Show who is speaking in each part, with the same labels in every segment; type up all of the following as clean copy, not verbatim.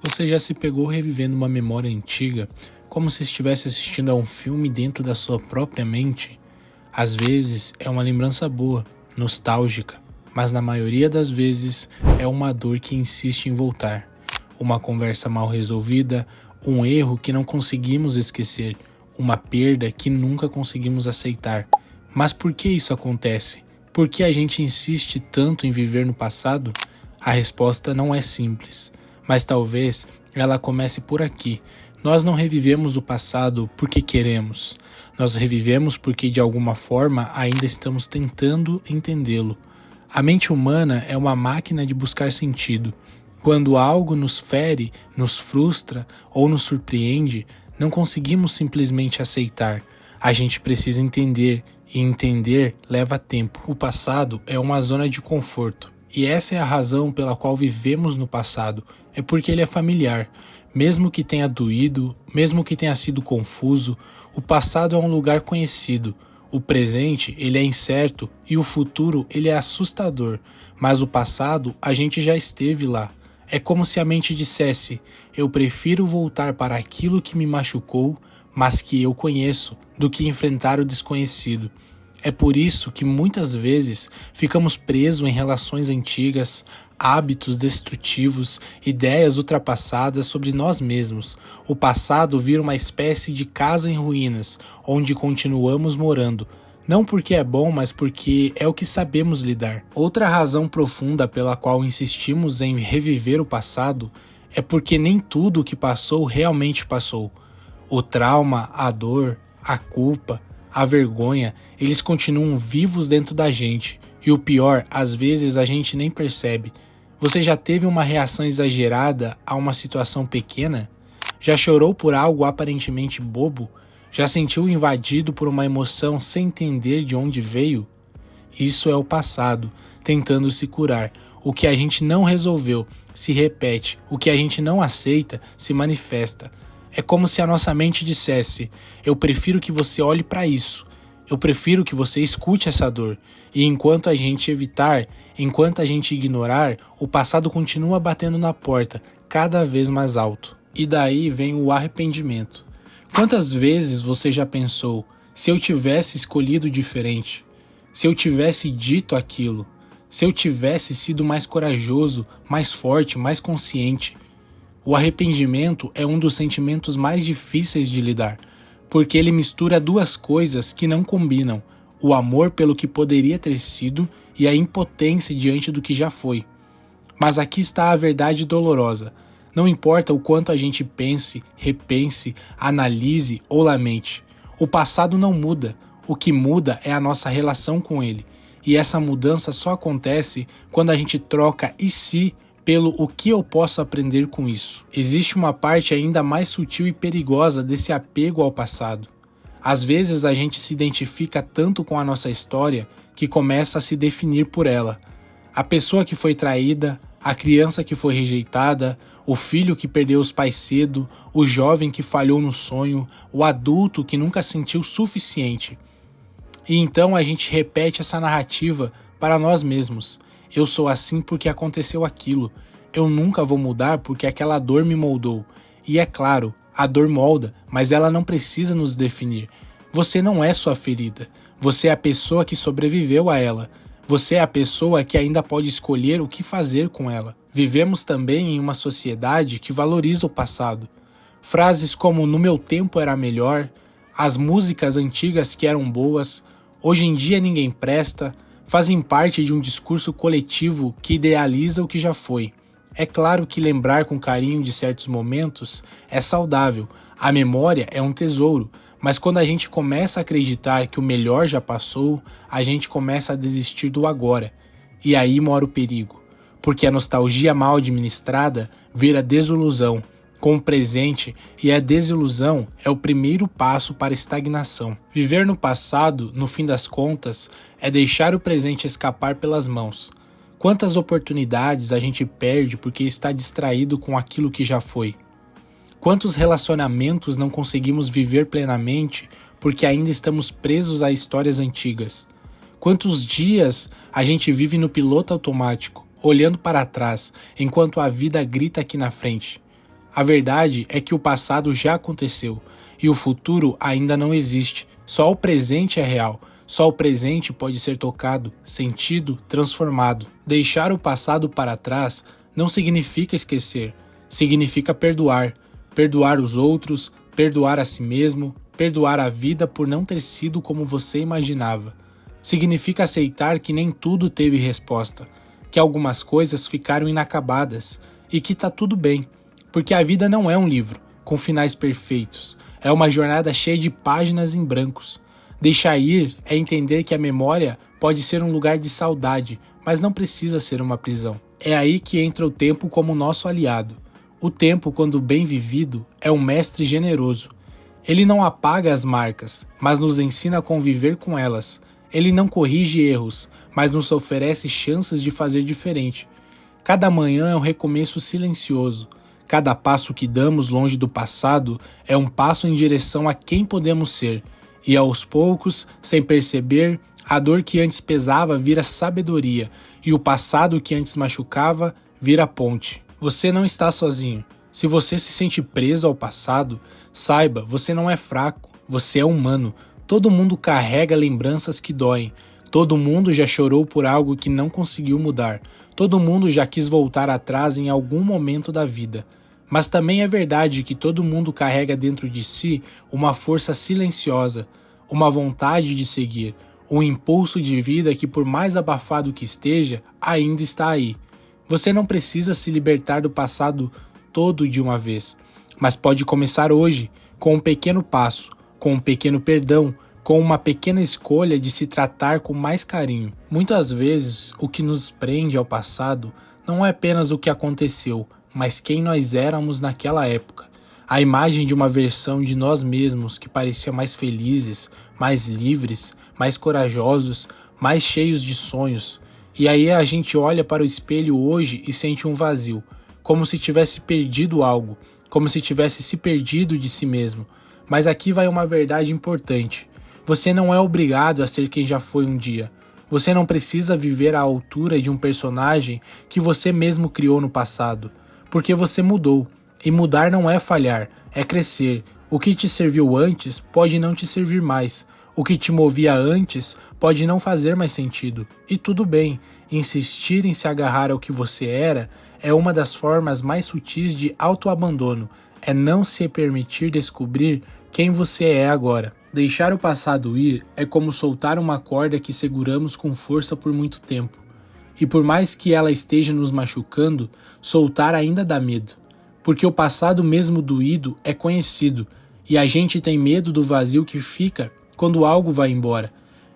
Speaker 1: Você já se pegou revivendo uma memória antiga, como se estivesse assistindo a um filme dentro da sua própria mente? Às vezes é uma lembrança boa, nostálgica, mas na maioria das vezes é uma dor que insiste em voltar. Uma conversa mal resolvida, um erro que não conseguimos esquecer, uma perda que nunca conseguimos aceitar. Mas por que isso acontece? Por que a gente insiste tanto em viver no passado? A resposta não é simples, mas talvez ela comece por aqui. Nós não revivemos o passado porque queremos. Nós revivemos porque de alguma forma ainda estamos tentando entendê-lo. A mente humana é uma máquina de buscar sentido. Quando algo nos fere, nos frustra ou nos surpreende, não conseguimos simplesmente aceitar. A gente precisa entender, e entender leva tempo. O passado é uma zona de conforto. E essa é a razão pela qual vivemos no passado, é porque ele é familiar. Mesmo que tenha doído, mesmo que tenha sido confuso, o passado é um lugar conhecido. O presente, ele é incerto e o futuro, ele é assustador. Mas o passado, a gente já esteve lá. É como se a mente dissesse, eu prefiro voltar para aquilo que me machucou, mas que eu conheço, do que enfrentar o desconhecido. É por isso que muitas vezes ficamos presos em relações antigas, hábitos destrutivos, ideias ultrapassadas sobre nós mesmos. O passado vira uma espécie de casa em ruínas, onde continuamos morando. Não porque é bom, mas porque é o que sabemos lidar. Outra razão profunda pela qual insistimos em reviver o passado é porque nem tudo o que passou realmente passou. O trauma, a dor, a culpa, a vergonha, eles continuam vivos dentro da gente. E o pior, às vezes a gente nem percebe. Você já teve uma reação exagerada a uma situação pequena? Já chorou por algo aparentemente bobo? Já sentiu invadido por uma emoção sem entender de onde veio? Isso é o passado, tentando se curar. O que a gente não resolveu se repete, o que a gente não aceita se manifesta. É como se a nossa mente dissesse, eu prefiro que você olhe para isso, eu prefiro que você escute essa dor. E enquanto a gente evitar, enquanto a gente ignorar, o passado continua batendo na porta, cada vez mais alto. E daí vem o arrependimento. Quantas vezes você já pensou, se eu tivesse escolhido diferente, se eu tivesse dito aquilo, se eu tivesse sido mais corajoso, mais forte, mais consciente? O arrependimento é um dos sentimentos mais difíceis de lidar, porque ele mistura duas coisas que não combinam, o amor pelo que poderia ter sido e a impotência diante do que já foi. Mas aqui está a verdade dolorosa. Não importa o quanto a gente pense, repense, analise ou lamente. O passado não muda. O que muda é a nossa relação com ele. E essa mudança só acontece quando a gente troca "e se" pelo "o que eu posso aprender com isso". Existe uma parte ainda mais sutil e perigosa desse apego ao passado. Às vezes a gente se identifica tanto com a nossa história que começa a se definir por ela. A pessoa que foi traída, a criança que foi rejeitada, o filho que perdeu os pais cedo, o jovem que falhou no sonho, o adulto que nunca sentiu o suficiente. E então a gente repete essa narrativa para nós mesmos. Eu sou assim porque aconteceu aquilo. Eu nunca vou mudar porque aquela dor me moldou. E é claro, a dor molda, mas ela não precisa nos definir. Você não é sua ferida. Você é a pessoa que sobreviveu a ela. Você é a pessoa que ainda pode escolher o que fazer com ela. Vivemos também em uma sociedade que valoriza o passado. Frases como "no meu tempo era melhor", "as músicas antigas que eram boas", "hoje em dia ninguém presta", fazem parte de um discurso coletivo que idealiza o que já foi. É claro que lembrar com carinho de certos momentos é saudável, a memória é um tesouro, mas quando a gente começa a acreditar que o melhor já passou, a gente começa a desistir do agora. E aí mora o perigo, porque a nostalgia mal administrada vira desilusão com o presente, e a desilusão é o primeiro passo para a estagnação. Viver no passado, no fim das contas, é deixar o presente escapar pelas mãos. Quantas oportunidades a gente perde porque está distraído com aquilo que já foi? Quantos relacionamentos não conseguimos viver plenamente porque ainda estamos presos a histórias antigas? Quantos dias a gente vive no piloto automático, olhando para trás, enquanto a vida grita aqui na frente? A verdade é que o passado já aconteceu e o futuro ainda não existe. Só o presente é real. Só o presente pode ser tocado, sentido, transformado. Deixar o passado para trás não significa esquecer, significa perdoar. Perdoar os outros, perdoar a si mesmo, perdoar a vida por não ter sido como você imaginava. Significa aceitar que nem tudo teve resposta, que algumas coisas ficaram inacabadas e que tá tudo bem, porque a vida não é um livro com finais perfeitos, é uma jornada cheia de páginas em brancos. Deixar ir é entender que a memória pode ser um lugar de saudade, mas não precisa ser uma prisão. É aí que entra o tempo como nosso aliado. O tempo, quando bem vivido, é um mestre generoso. Ele não apaga as marcas, mas nos ensina a conviver com elas. Ele não corrige erros, mas nos oferece chances de fazer diferente. Cada manhã é um recomeço silencioso. Cada passo que damos longe do passado é um passo em direção a quem podemos ser. E aos poucos, sem perceber, a dor que antes pesava vira sabedoria, e o passado que antes machucava vira ponte. Você não está sozinho. Se você se sente preso ao passado, saiba, você não é fraco, você é humano. Todo mundo carrega lembranças que doem. Todo mundo já chorou por algo que não conseguiu mudar. Todo mundo já quis voltar atrás em algum momento da vida. Mas também é verdade que todo mundo carrega dentro de si uma força silenciosa, uma vontade de seguir, um impulso de vida que, por mais abafado que esteja, ainda está aí. Você não precisa se libertar do passado todo de uma vez, mas pode começar hoje, com um pequeno passo, com um pequeno perdão, com uma pequena escolha de se tratar com mais carinho. Muitas vezes, o que nos prende ao passado não é apenas o que aconteceu, mas quem nós éramos naquela época. A imagem de uma versão de nós mesmos que parecia mais felizes, mais livres, mais corajosos, mais cheios de sonhos. E aí a gente olha para o espelho hoje e sente um vazio, como se tivesse perdido algo, como se tivesse se perdido de si mesmo. Mas aqui vai uma verdade importante. Você não é obrigado a ser quem já foi um dia. Você não precisa viver à altura de um personagem que você mesmo criou no passado, porque você mudou. E mudar não é falhar, é crescer. O que te serviu antes pode não te servir mais. O que te movia antes pode não fazer mais sentido. E tudo bem, insistir em se agarrar ao que você era é uma das formas mais sutis de autoabandono. É não se permitir descobrir quem você é agora. Deixar o passado ir é como soltar uma corda que seguramos com força por muito tempo. E por mais que ela esteja nos machucando, soltar ainda dá medo. Porque o passado mesmo doído é conhecido, e a gente tem medo do vazio que fica quando algo vai embora.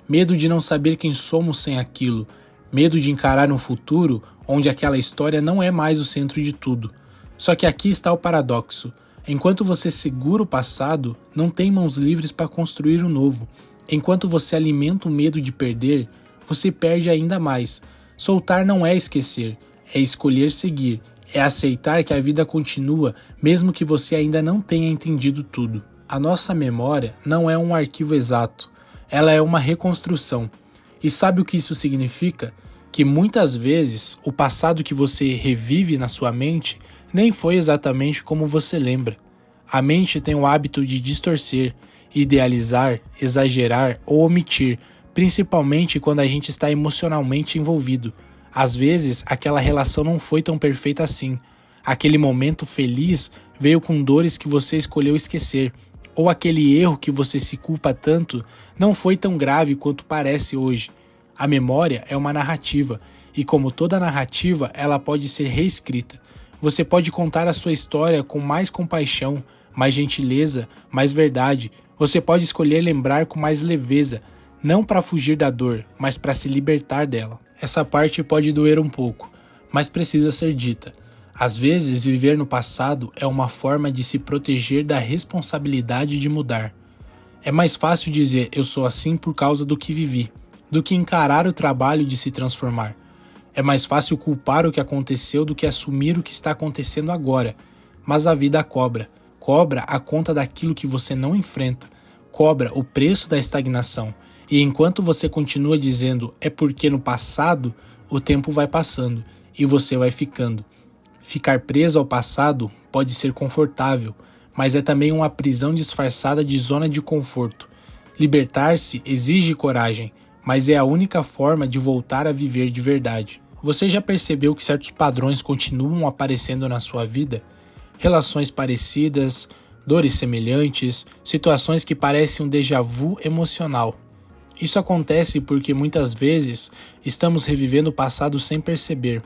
Speaker 1: Medo de não saber quem somos sem aquilo. Medo de encarar um futuro onde aquela história não é mais o centro de tudo. Só que aqui está o paradoxo. Enquanto você segura o passado, não tem mãos livres para construir o novo. Enquanto você alimenta o medo de perder, você perde ainda mais. Soltar não é esquecer, é escolher seguir, é aceitar que a vida continua mesmo que você ainda não tenha entendido tudo. A nossa memória não é um arquivo exato, ela é uma reconstrução. E sabe o que isso significa? Que muitas vezes o passado que você revive na sua mente nem foi exatamente como você lembra. A mente tem o hábito de distorcer, idealizar, exagerar ou omitir, principalmente quando a gente está emocionalmente envolvido. Às vezes, aquela relação não foi tão perfeita assim. Aquele momento feliz veio com dores que você escolheu esquecer. Ou aquele erro que você se culpa tanto não foi tão grave quanto parece hoje. A memória é uma narrativa, e como toda narrativa, ela pode ser reescrita. Você pode contar a sua história com mais compaixão, mais gentileza, mais verdade. Você pode escolher lembrar com mais leveza, não para fugir da dor, mas para se libertar dela. Essa parte pode doer um pouco, mas precisa ser dita. Às vezes, viver no passado é uma forma de se proteger da responsabilidade de mudar. É mais fácil dizer eu sou assim por causa do que vivi, do que encarar o trabalho de se transformar. É mais fácil culpar o que aconteceu do que assumir o que está acontecendo agora. Mas a vida cobra. Cobra a conta daquilo que você não enfrenta. Cobra o preço da estagnação. E enquanto você continua dizendo é porque no passado, o tempo vai passando e você vai ficando. Ficar preso ao passado pode ser confortável, mas é também uma prisão disfarçada de zona de conforto. Libertar-se exige coragem, mas é a única forma de voltar a viver de verdade. Você já percebeu que certos padrões continuam aparecendo na sua vida? Relações parecidas, dores semelhantes, situações que parecem um déjà vu emocional. Isso acontece porque muitas vezes estamos revivendo o passado sem perceber.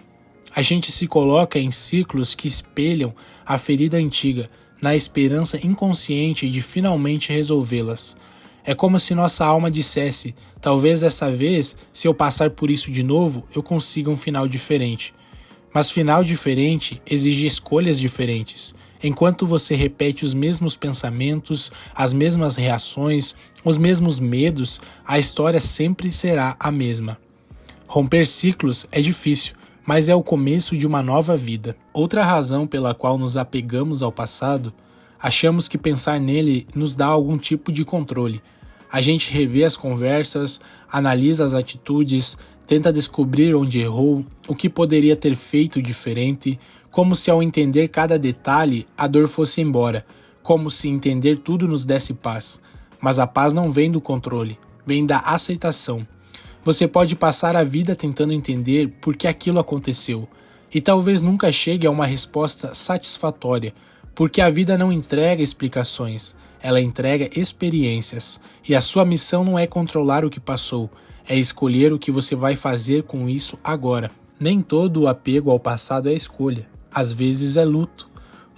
Speaker 1: A gente se coloca em ciclos que espelham a ferida antiga, na esperança inconsciente de finalmente resolvê-las. É como se nossa alma dissesse: talvez dessa vez, se eu passar por isso de novo, eu consiga um final diferente. Mas final diferente exige escolhas diferentes. Enquanto você repete os mesmos pensamentos, as mesmas reações, os mesmos medos, a história sempre será a mesma. Romper ciclos é difícil, mas é o começo de uma nova vida. Outra razão pela qual nos apegamos ao passado, achamos que pensar nele nos dá algum tipo de controle. A gente revê as conversas, analisa as atitudes, tenta descobrir onde errou, o que poderia ter feito diferente, como se ao entender cada detalhe a dor fosse embora, como se entender tudo nos desse paz. Mas a paz não vem do controle, vem da aceitação. Você pode passar a vida tentando entender por que aquilo aconteceu, e talvez nunca chegue a uma resposta satisfatória, porque a vida não entrega explicações, ela entrega experiências, e a sua missão não é controlar o que passou, é escolher o que você vai fazer com isso agora. Nem todo o apego ao passado é escolha, às vezes é luto.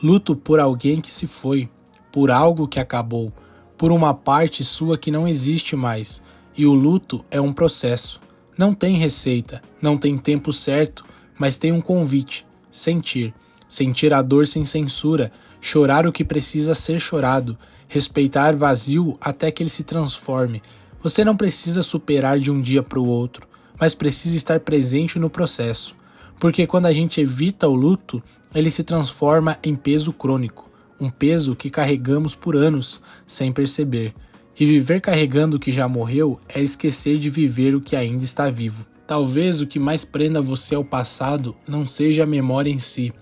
Speaker 1: Luto por alguém que se foi, por algo que acabou, por uma parte sua que não existe mais. E o luto é um processo. Não tem receita, não tem tempo certo, mas tem um convite: sentir. Sentir a dor sem censura, chorar o que precisa ser chorado, respeitar vazio até que ele se transforme. Você não precisa superar de um dia para o outro, mas precisa estar presente no processo. Porque quando a gente evita o luto, ele se transforma em peso crônico, um peso que carregamos por anos, sem perceber. E viver carregando o que já morreu é esquecer de viver o que ainda está vivo. Talvez o que mais prenda você ao passado não seja a memória em si,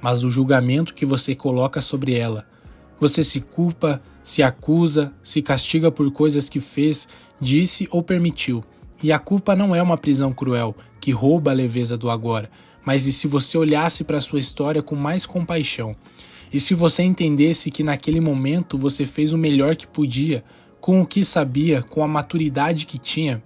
Speaker 1: mas o julgamento que você coloca sobre ela. Você se culpa, se acusa, se castiga por coisas que fez, disse ou permitiu. E a culpa não é uma prisão cruel, que rouba a leveza do agora, mas e se você olhasse para a sua história com mais compaixão? E se você entendesse que naquele momento você fez o melhor que podia, com o que sabia, com a maturidade que tinha?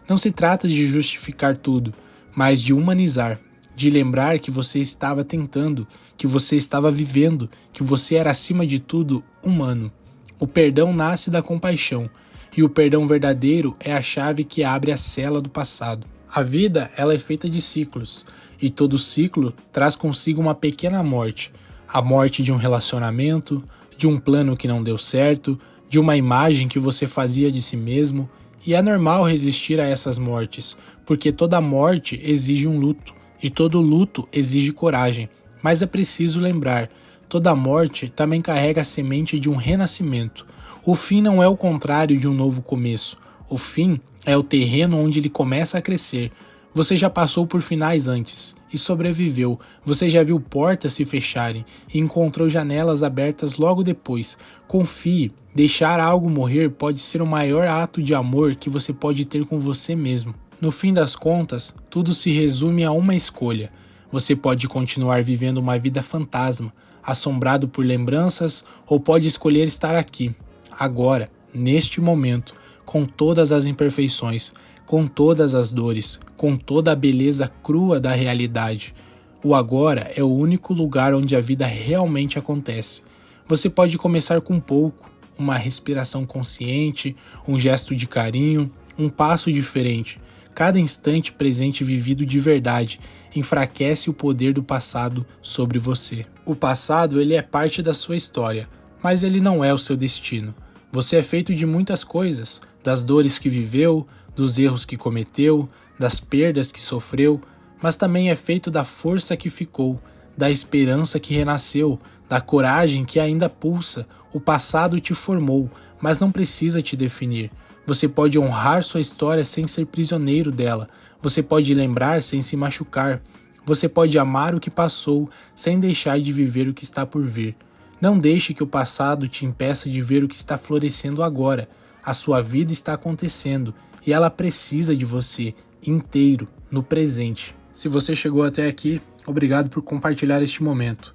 Speaker 1: Não se trata de justificar tudo, mas de humanizar, de lembrar que você estava tentando, que você estava vivendo, que você era acima de tudo humano. O perdão nasce da compaixão, e o perdão verdadeiro é a chave que abre a cela do passado. A vida, ela é feita de ciclos, e todo ciclo traz consigo uma pequena morte. A morte de um relacionamento, de um plano que não deu certo, de uma imagem que você fazia de si mesmo. E é normal resistir a essas mortes, porque toda morte exige um luto, e todo luto exige coragem. Mas é preciso lembrar, toda morte também carrega a semente de um renascimento. O fim não é o contrário de um novo começo. O fim é o terreno onde ele começa a crescer. Você já passou por finais antes e sobreviveu. Você já viu portas se fecharem e encontrou janelas abertas logo depois. Confie, deixar algo morrer pode ser o maior ato de amor que você pode ter com você mesmo. No fim das contas, tudo se resume a uma escolha. Você pode continuar vivendo uma vida fantasma, assombrado por lembranças, ou pode escolher estar aqui, agora, neste momento, com todas as imperfeições, com todas as dores, com toda a beleza crua da realidade. O agora é o único lugar onde a vida realmente acontece. Você pode começar com pouco, uma respiração consciente, um gesto de carinho, um passo diferente. Cada instante presente vivido de verdade enfraquece o poder do passado sobre você. O passado, ele é parte da sua história, mas ele não é o seu destino. Você é feito de muitas coisas, das dores que viveu, dos erros que cometeu, das perdas que sofreu, mas também é feito da força que ficou, da esperança que renasceu, da coragem que ainda pulsa. O passado te formou, mas não precisa te definir. Você pode honrar sua história sem ser prisioneiro dela. Você pode lembrar sem se machucar. Você pode amar o que passou sem deixar de viver o que está por vir. Não deixe que o passado te impeça de ver o que está florescendo agora. A sua vida está acontecendo e ela precisa de você inteiro, no presente. Se você chegou até aqui, obrigado por compartilhar este momento.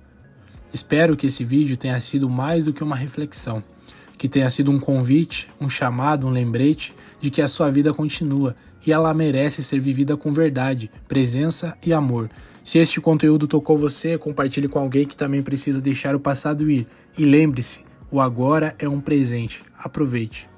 Speaker 1: Espero que esse vídeo tenha sido mais do que uma reflexão, que tenha sido um convite, um chamado, um lembrete de que a sua vida continua e ela merece ser vivida com verdade, presença e amor. Se este conteúdo tocou você, compartilhe com alguém que também precisa deixar o passado ir. E lembre-se, o agora é um presente. Aproveite.